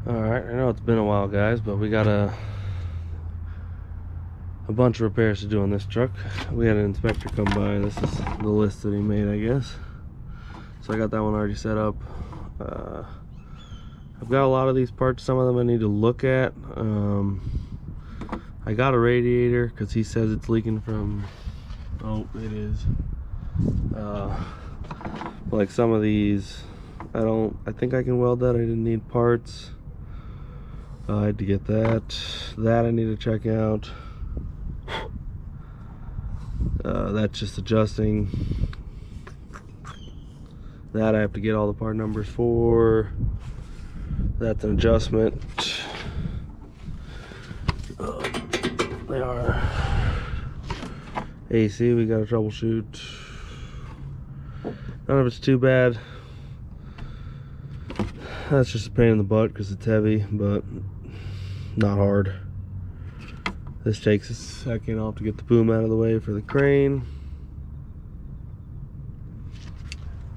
Alright, I know it's been a while, guys, but we got a bunch of repairs to do on this truck. We had an inspector come by. This is the list that he made, I guess. So I got that one already set up. I've got a lot of these parts. Some of them I need to look at. I got a radiator because he says it's leaking from... Oh, it is. Like some of these, I think I can weld that. I didn't need parts. I had to get that. That I need to check out. That's just adjusting. That I have to get all the part numbers for. That's an adjustment. They are AC. We got to troubleshoot. None of it's too bad. That's just a pain in the butt because it's heavy, but not hard. This takes a second. I'll have to get the boom out of the way for the crane.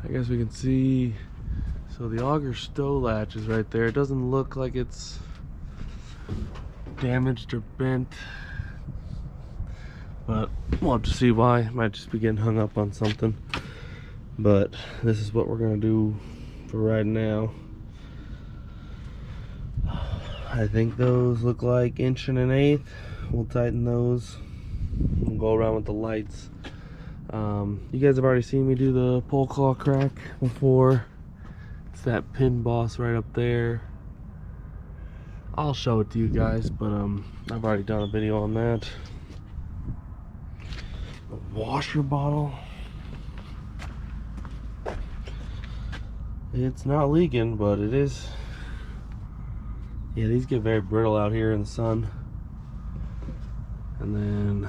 I guess we can see, so the auger stow latch is right there. It doesn't look like it's damaged or bent, but we'll have to see why. It might just be getting hung up on something. But this is what we're gonna do for right now. I think those look like 1 1/8. We'll tighten those. We'll go around with the lights. You guys have already seen me do the pole claw crack before. It's that pin boss right up there. I'll show it to you guys, but I've already done a video on that. A washer bottle. It's not leaking, but it is. Yeah, these get very brittle out here in the sun. And then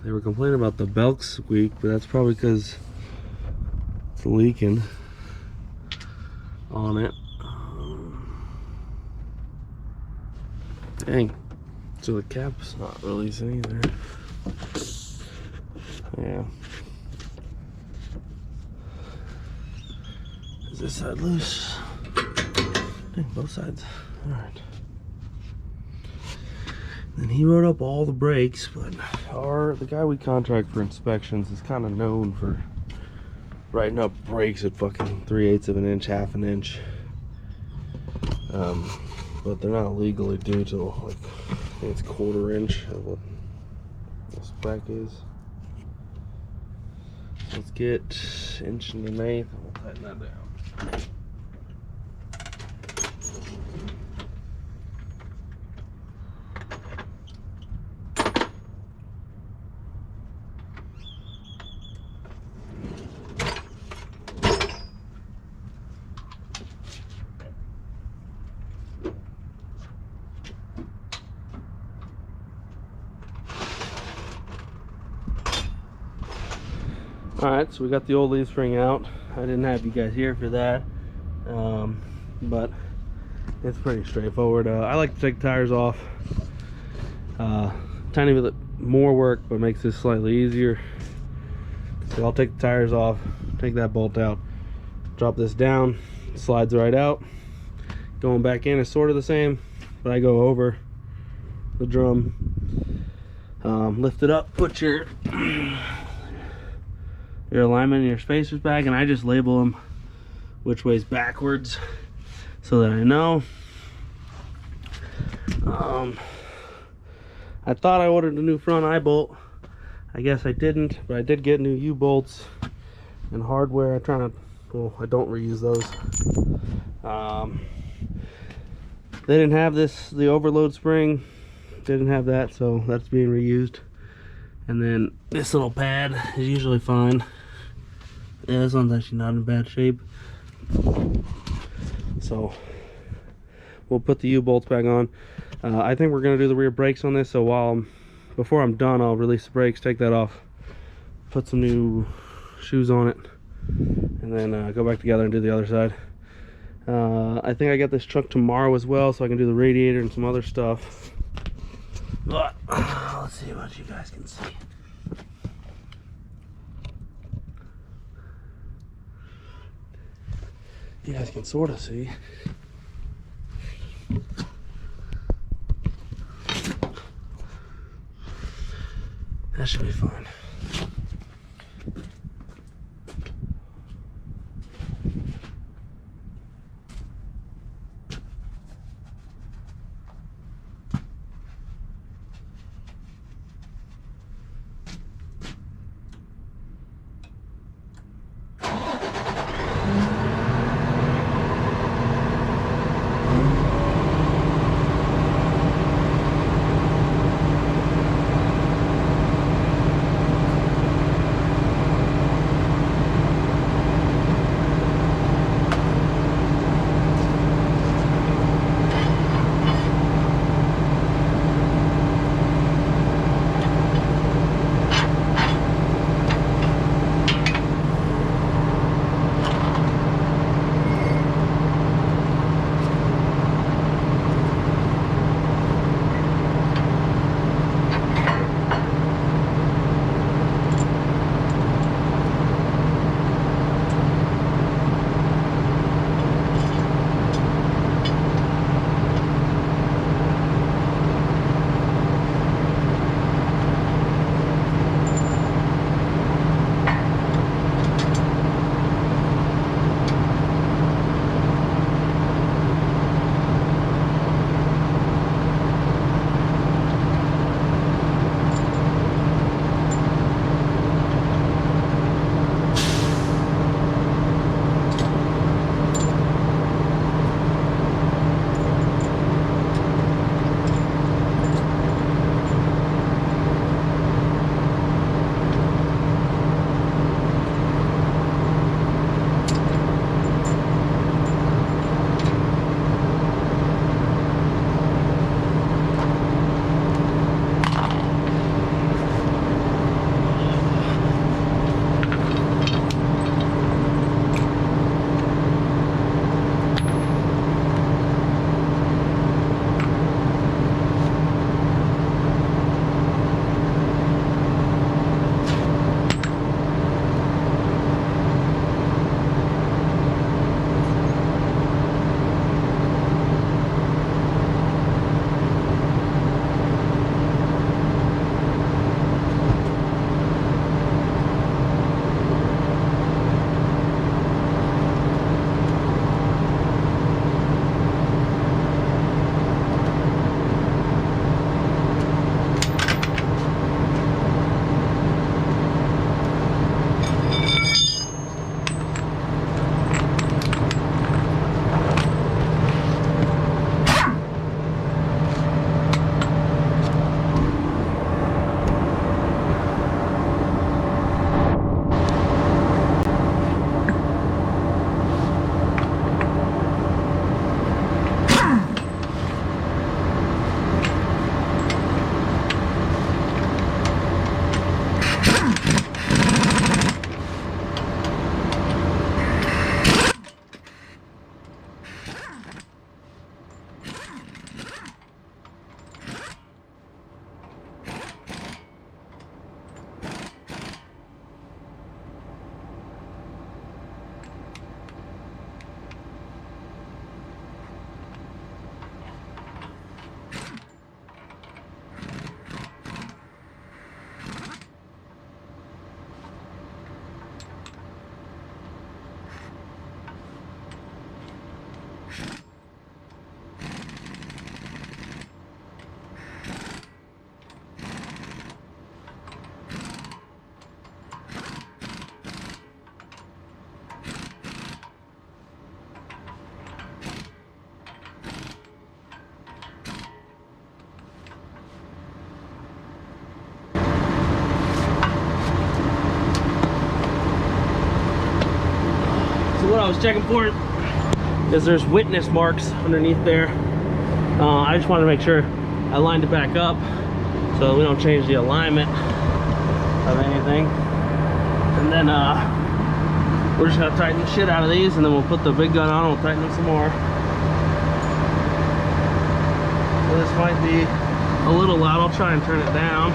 they were complaining about the belt squeak, but that's probably because it's leaking on it. Dang. So the cap's not releasing either. Yeah. Is this side loose? Dang, both sides. Alright. Then he wrote up all the brakes, but the guy we contract for inspections is kind of known for writing up brakes at fucking 3/8 of an inch, half an inch. But they're not legally due till like, I think it's 1/4 inch of what the spec is. So let's get 1 1/8 and we'll tighten that down. Alright, so we got the old leaf spring out. I didn't have you guys here for that, but it's pretty straightforward. I like to take tires off. Tiny bit more work, but makes this slightly easier. So I'll take the tires off, take that bolt out, drop this down, slides right out. Going back in is sort of the same, but I go over the drum, lift it up, put your alignment and your spacers back, and I just label them which way's backwards so that I know. I thought I ordered a new front eye bolt. I guess I didn't, but I did get new U-bolts and hardware. I don't reuse those. They didn't have the overload spring. Didn't have that, so that's being reused. And then this little pad is usually fine. Yeah, this one's actually not in bad shape. So we'll put the U-bolts back on. I think we're gonna do the rear brakes on this, so before I'm done, I'll release the brakes, take that off, put some new shoes on it, and then go back together and do the other side. I think I got this truck tomorrow as well, so I can do the radiator and some other stuff. But let's see what you guys can see. You guys can sort of see. That should be fine. what I was checking for is there's witness marks underneath there. I just wanted to make sure I lined it back up so we don't change the alignment of anything. And then we're just gonna tighten the shit out of these, and then we'll put the big gun on and we'll tighten them some more. So this might be a little loud. I'll try and turn it down.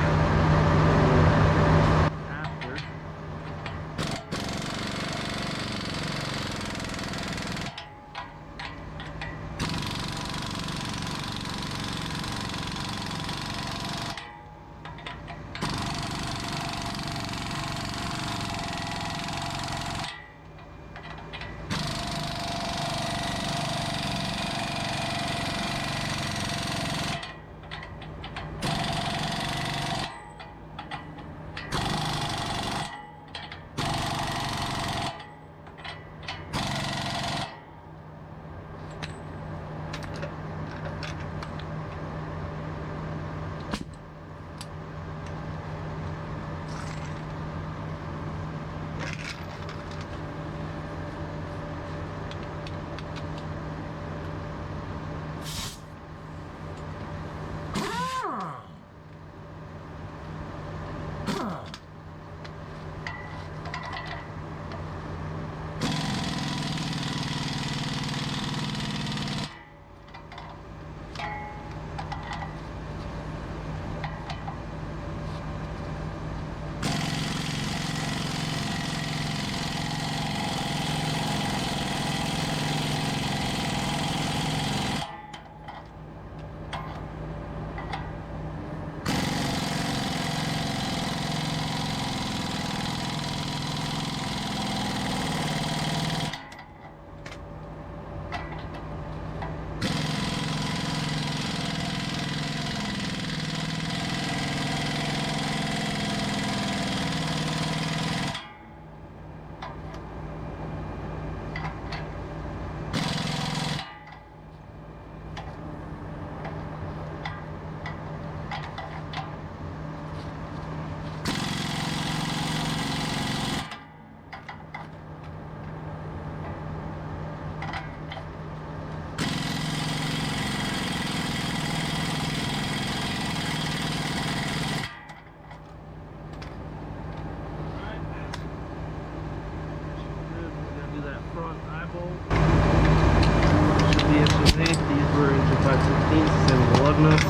got some things in the lug nuts.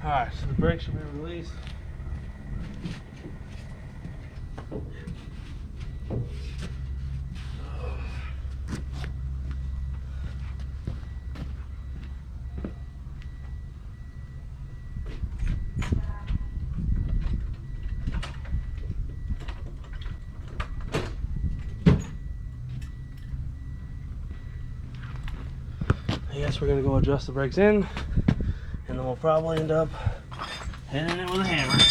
Alright, so the brakes should be released. I guess we're gonna go adjust the brakes in, and then we'll probably end up hitting it with a hammer.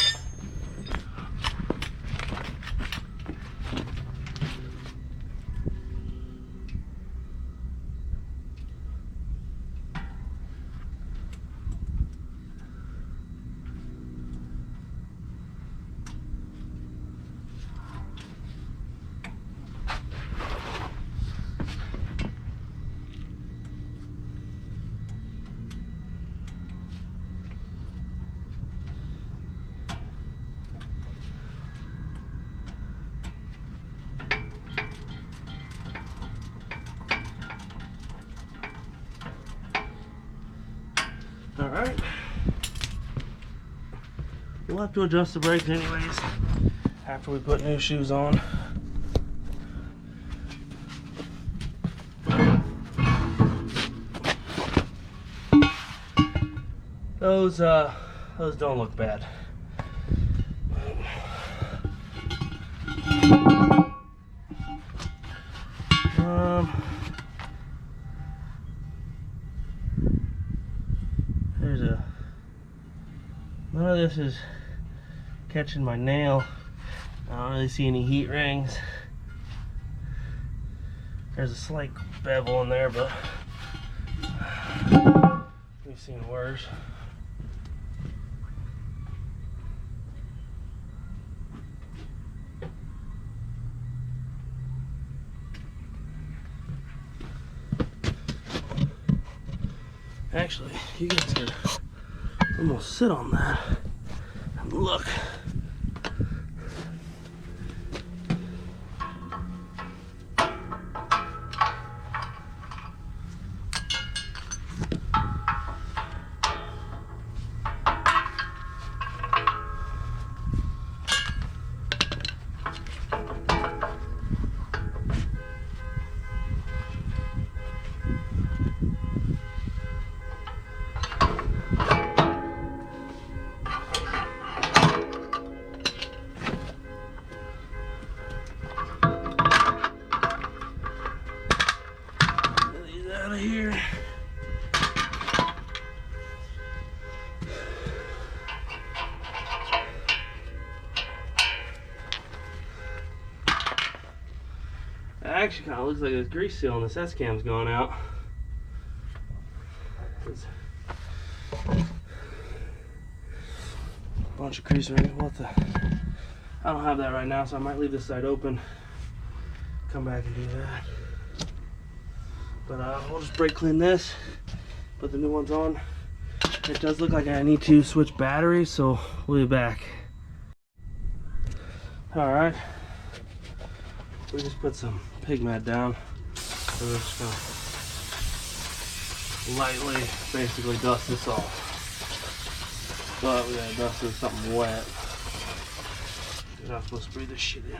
Alright. We'll have to adjust the brakes anyways after we put new shoes on. Those don't look bad. None of this is catching my nail. I don't really see any heat rings. There's a slight bevel in there, but we've seen worse. Actually, you guys could almost sit on that and look. of here. It actually kind of looks like this grease seal on this S-cam's going out. There's a bunch of grease right. What the? I don't have that right now, so I might leave this side open. Come back and do that. But we'll just brake clean this, put the new ones on. It does look like I need to switch batteries, so we'll be back. All right. We just put some pig mat down. So we're just gonna lightly, basically dust this off. But we gotta dust it with something wet. You're not supposed to breathe this shit in.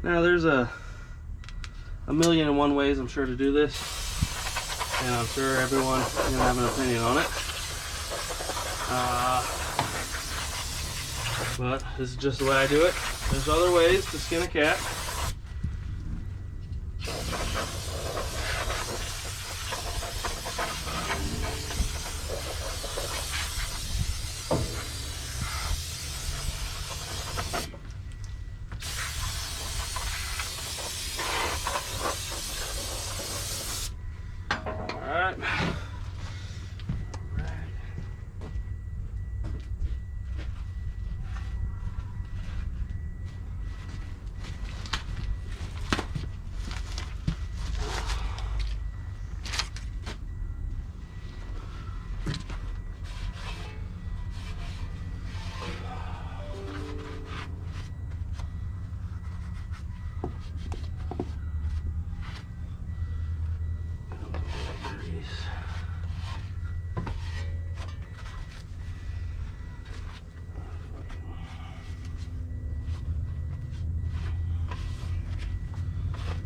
Now there's a million and one ways, I'm sure, to do this, and I'm sure everyone can have an opinion on it. But this is just the way I do it. There's other ways to skin a cat.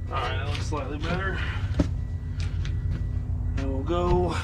Alright, that looks slightly better. And we'll go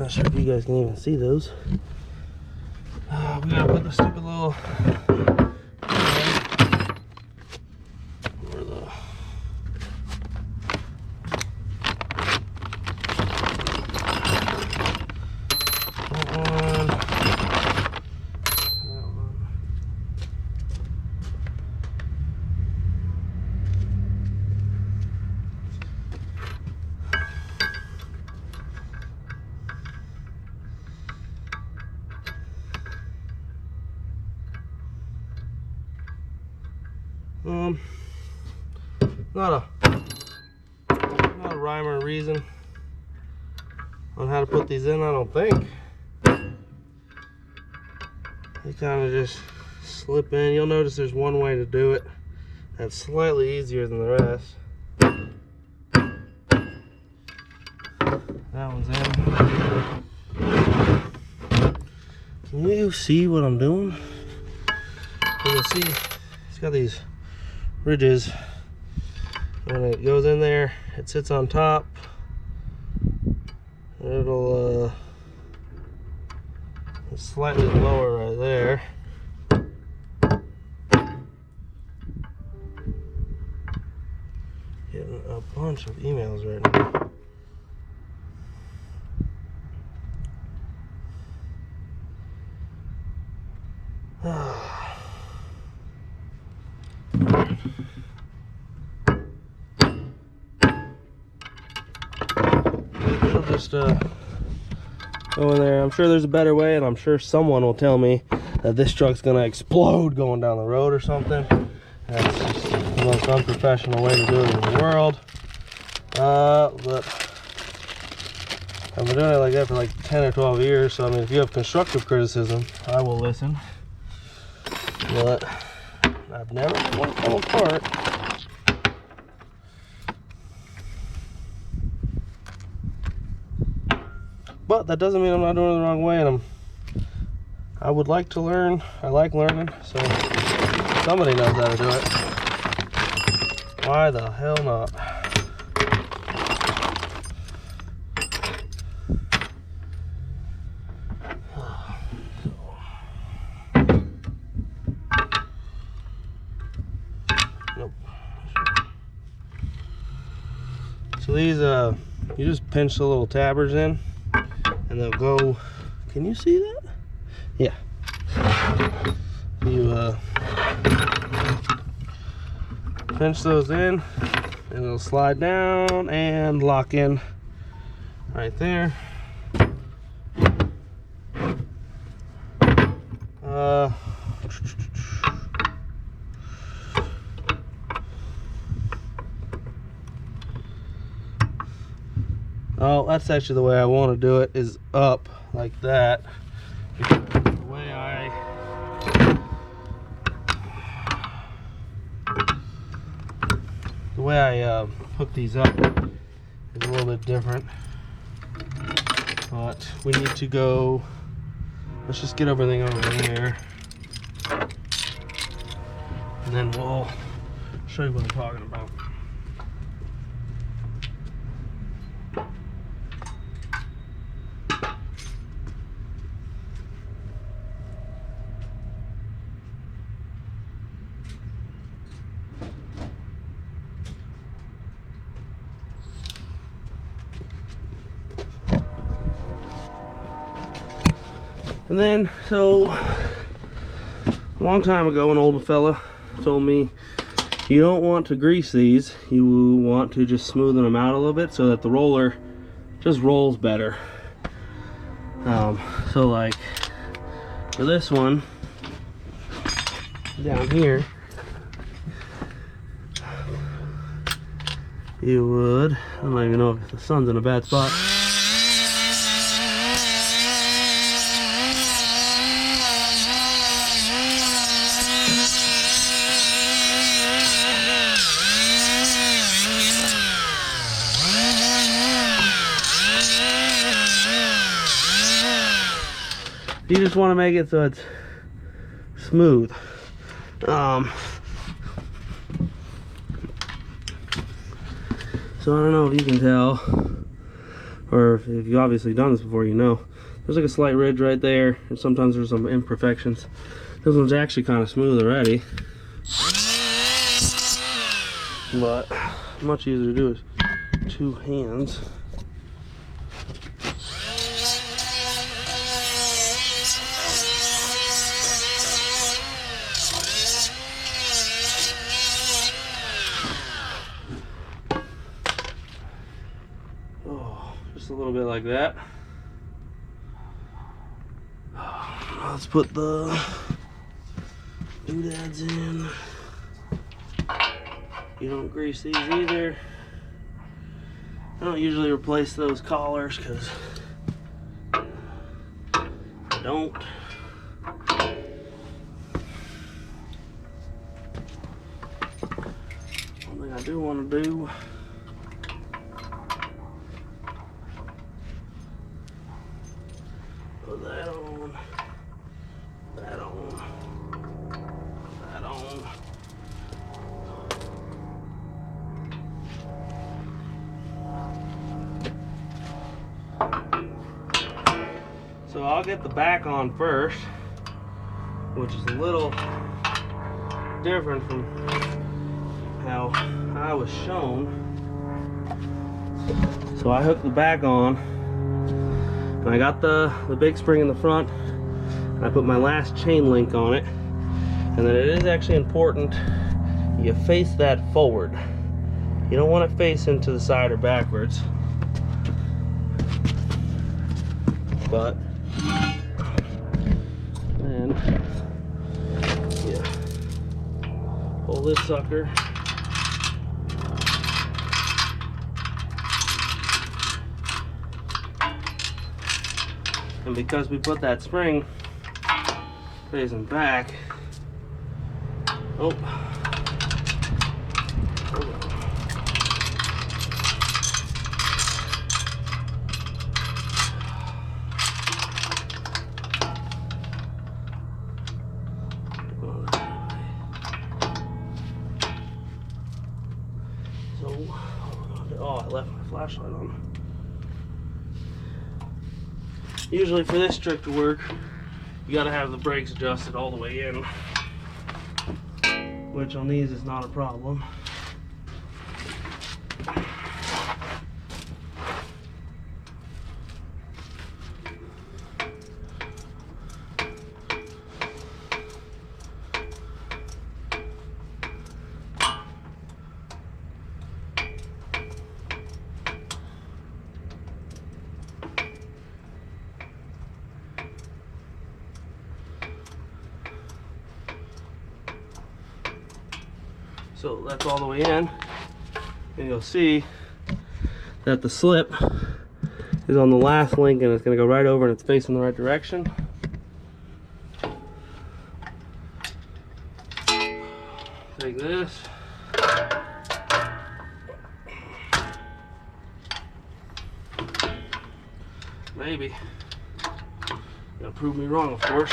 not sure if you guys can even see those. We gotta put the stupid little where the not a rhyme or reason on how to put these in, I don't think. They kind of just slip in. You'll notice there's one way to do it that's slightly easier than the rest. That one's in. Can you see what I'm doing? You can see it's got these ridges. When it goes in there, it sits on top. It'll it's slightly lower right there. Getting a bunch of emails right now. Just go in there. I'm sure there's a better way, and I'm sure someone will tell me that this truck's gonna explode going down the road or something. That's just the most unprofessional way to do it in the world. But I've been doing it like that for like 10 or 12 years, so I mean, if you have constructive criticism, I will listen. But I've never had one fall apart. But that doesn't mean I'm not doing it the wrong way, and I would like to learn. I like learning, so somebody knows how to do it. Why the hell not? Nope. So these, you just pinch the little tabbers in, and they'll go. Can you see that? Yeah. You pinch those in, and it'll slide down and lock in right there. Oh, that's actually the way I want to do it, is up like that. The way I hook these up is a little bit different. But we need to go, let's just get everything over here, and then we'll show you what I'm talking about. And then, so a long time ago, an old fella told me you don't want to grease these, you want to just smoothen them out a little bit so that the roller just rolls better. So like for this one down here, you would, I don't even know if the sun's in a bad spot. You just want to make it so it's smooth. So I don't know if you can tell, or if you've obviously done this before, you know. There's like a slight ridge right there, and sometimes there's some imperfections. This one's actually kind of smooth already. But much easier to do is 2 hands. Just a little bit like that. Let's put the doodads in. You don't grease these either. I don't usually replace those collars because I don't. One thing I do want to do, put that on, that on, that on. So I'll get the back on first, which is a little different from how I was shown. So I hooked the back on, and I got the big spring in the front, and I put my last chain link on it. And then it is actually important you face that forward. You don't want to face into the side or backwards. But then this sucker. And because we put that spring facing back, oh, hold on. So, oh, I left my flashlight on. Usually for this trick to work, you gotta have the brakes adjusted all the way in, which on these is not a problem. So that's all the way in, and you'll see that the slip is on the last link, and it's going to go right over, and it's facing the right direction. Take this. Maybe. Gonna prove me wrong, of course.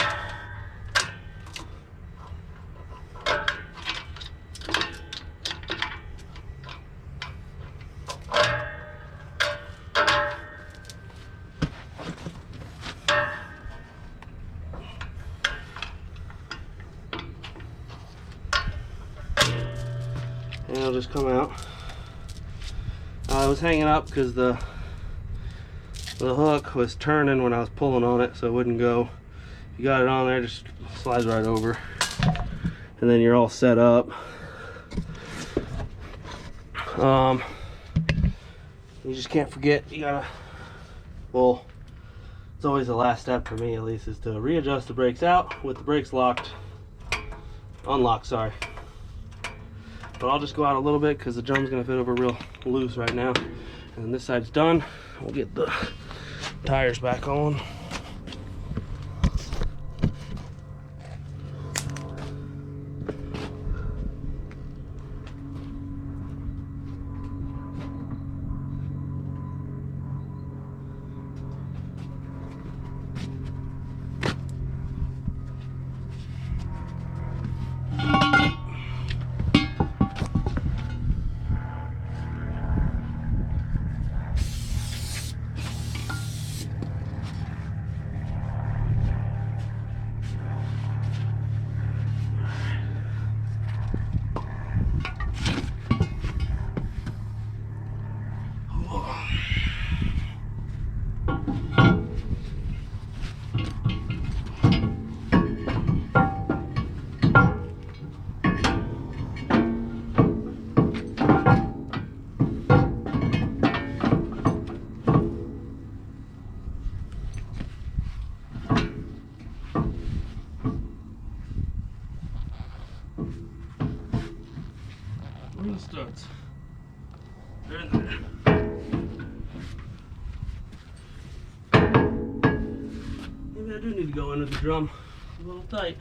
And it'll just come out. I was hanging up because the hook was turning when I was pulling on it, so it wouldn't go. If you got it on there, just slides right over, and then you're all set up. You just can't forget, you gotta, well, it's always the last step for me at least, is to readjust the brakes out with the brakes unlocked, sorry. But I'll just go out a little bit because the drum's gonna fit over real loose right now. And this side's done. We'll get the tires back on. Real studs. They're in there. Maybe I do need to go into the drum. It's a little tight.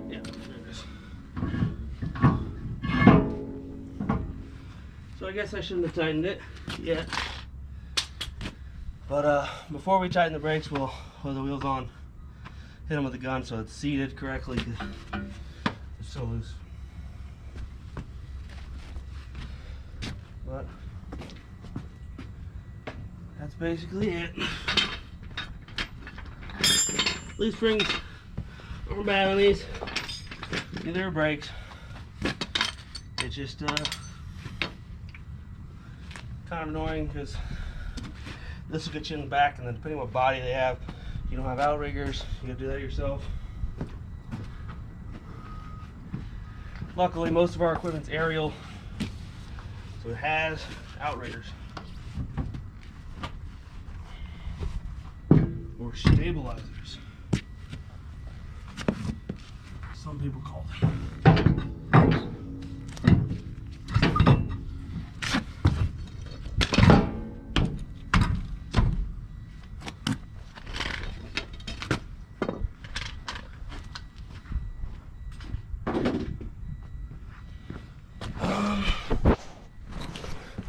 Yeah, there it is. So I guess I shouldn't have tightened it yet. But before we tighten the brakes, we'll with the wheels on, hit them with the gun so it's seated correctly. It's so loose. But that's basically it. These springs aren't bad on these. Neither are brakes. It's just kind of annoying because this will get you in the back, and then depending on what body they have, you don't have outriggers, you gotta do that yourself. Luckily, most of our equipment's aerial, So it has outriggers. Or stabilizers. Some people call them.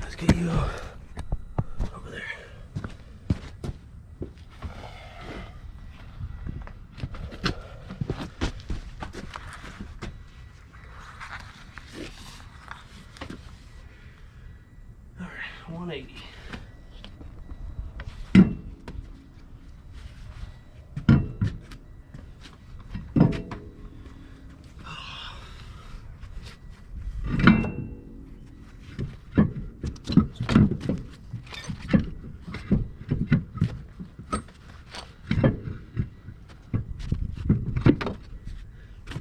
Let's get you over there. All right, 180.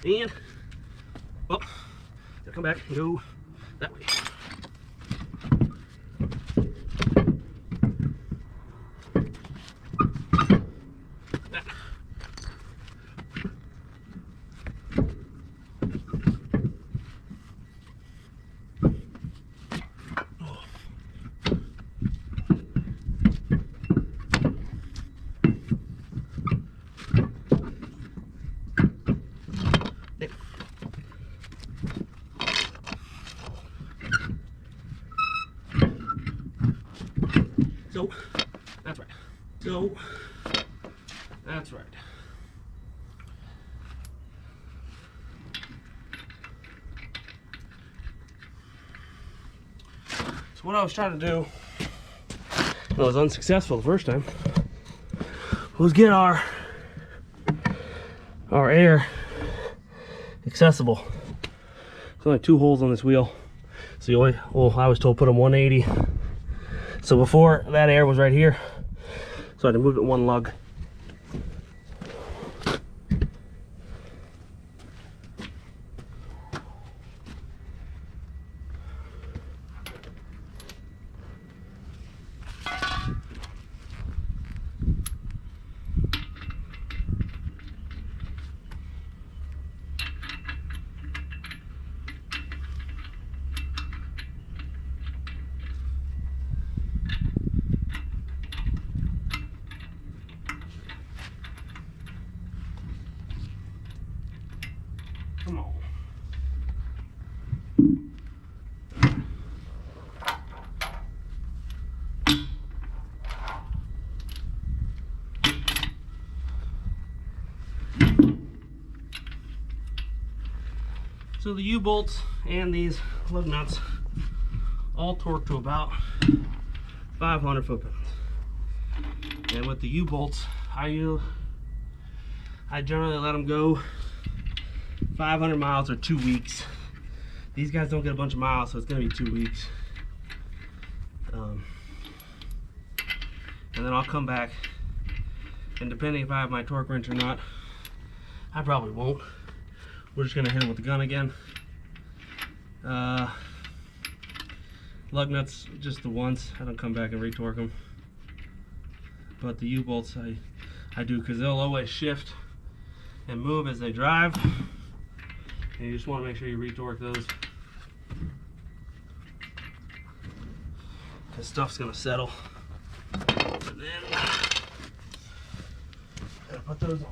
And, well, gotta come back and go that way. That. Oh. There. So, that's right. So, that's right. So what I was trying to do, and I was unsuccessful the first time, was get our air accessible. There's only 2 holes on this wheel. So you only, well, I was told put them 180. So before, that air was right here, so I had to move it 1 lug. Come on. So the U-bolts and these lug nuts all torque to about 500 foot-pounds. And with the U-bolts, I generally let them go 500 miles or 2 weeks. These guys don't get a bunch of miles, so it's gonna be 2 weeks. And then I'll come back, and depending if I have my torque wrench or not, I probably won't. We're just gonna hit them with the gun again. Lug nuts, just the once. I don't come back and retorque them. But the U-bolts, I do, because they'll always shift and move as they drive. And you just want to make sure you retorque those, because stuff's gonna settle. And then gotta put those on.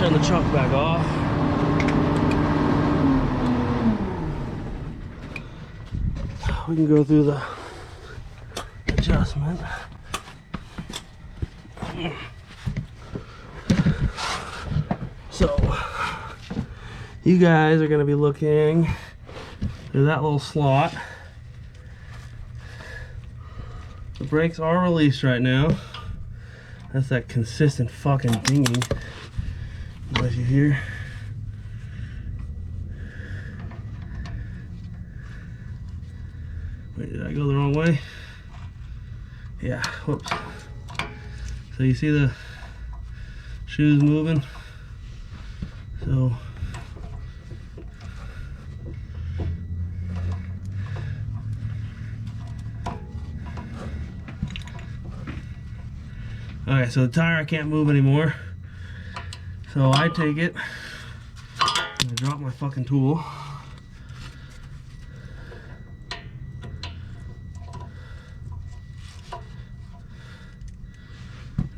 turn the truck back off. We can go through the adjustment. So you guys are going to be looking through that little slot. The brakes are released right now. That's that consistent fucking dinging. What you hear? Wait, did I go the wrong way? Yeah, whoops. So you see the shoes moving? So okay, so the tire can't move anymore. So I take it and I drop my fucking tool.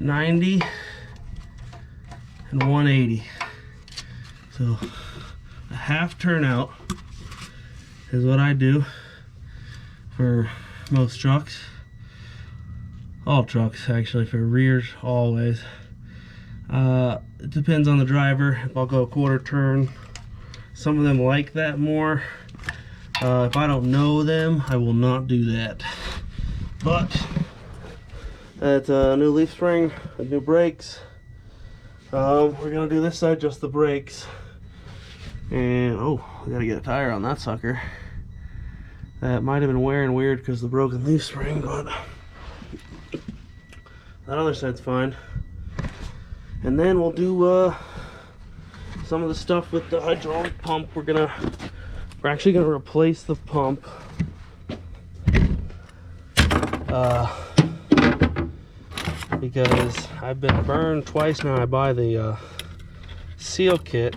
$90 and $180. So a half turnout is what I do for most trucks. All trucks actually, for rears always. It depends on the driver. If I'll go a quarter turn, some of them like that more. If I don't know them, I will not do that. But that's a new leaf spring, new brakes. We're gonna do this side, just the brakes. And oh, we gotta get a tire on that sucker. That might have been wearing weird because of the broken leaf spring, but that other side's fine. And then we'll do some of the stuff with the hydraulic pump. We're actually gonna replace the pump. Because I've been burned twice now. I buy the seal kit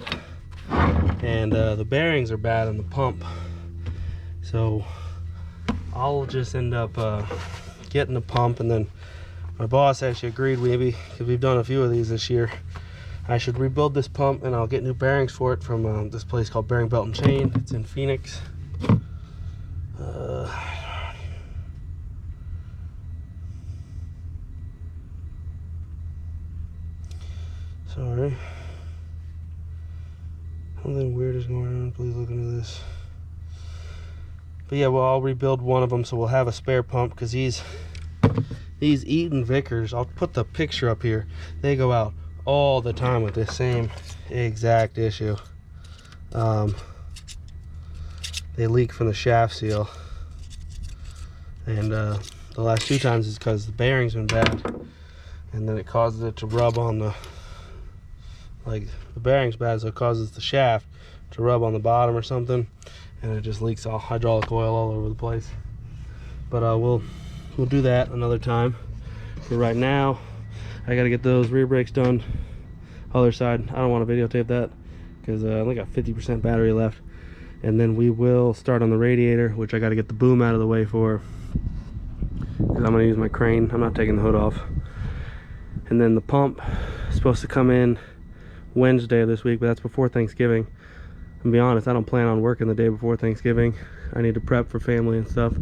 and the bearings are bad in the pump. So I'll just end up getting the pump, and then my boss actually agreed, maybe because we've done a few of these this year, I should rebuild this pump and I'll get new bearings for it from this place called Bearing Belt and Chain. It's in Phoenix. Sorry. Something weird is going on. Please look into this. But yeah, well, I'll rebuild one of them so we'll have a spare pump, because these Eaton Vickers, I'll put the picture up here, they go out all the time with this same exact issue. They leak from the shaft seal, and the last 2 times is because the bearing's been bad, and then it causes it to rub on the, like, the bearing's bad, so it causes the shaft to rub on the bottom or something, and it just leaks all hydraulic oil all over the place. But we'll do that another time. For right now, I gotta get those rear brakes done. Other side, I don't want to videotape that because I only got 50% battery left. And then we will start on the radiator, which I gotta get the boom out of the way for, because I'm gonna use my crane. I'm not taking the hood off. And then the pump is supposed to come in Wednesday of this week, but that's before Thanksgiving. To be honest, I don't plan on working the day before Thanksgiving. I need to prep for family and stuff,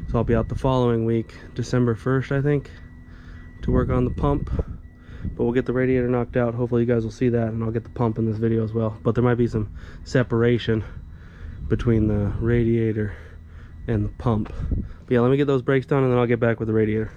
so I'll be out the following week, December 1st, I think, to work on the pump. But we'll get the radiator knocked out. Hopefully you guys will see that, and I'll get the pump in this video as well. But there might be some separation between the radiator and the pump. But yeah, let me get those brakes done and then I'll get back with the radiator.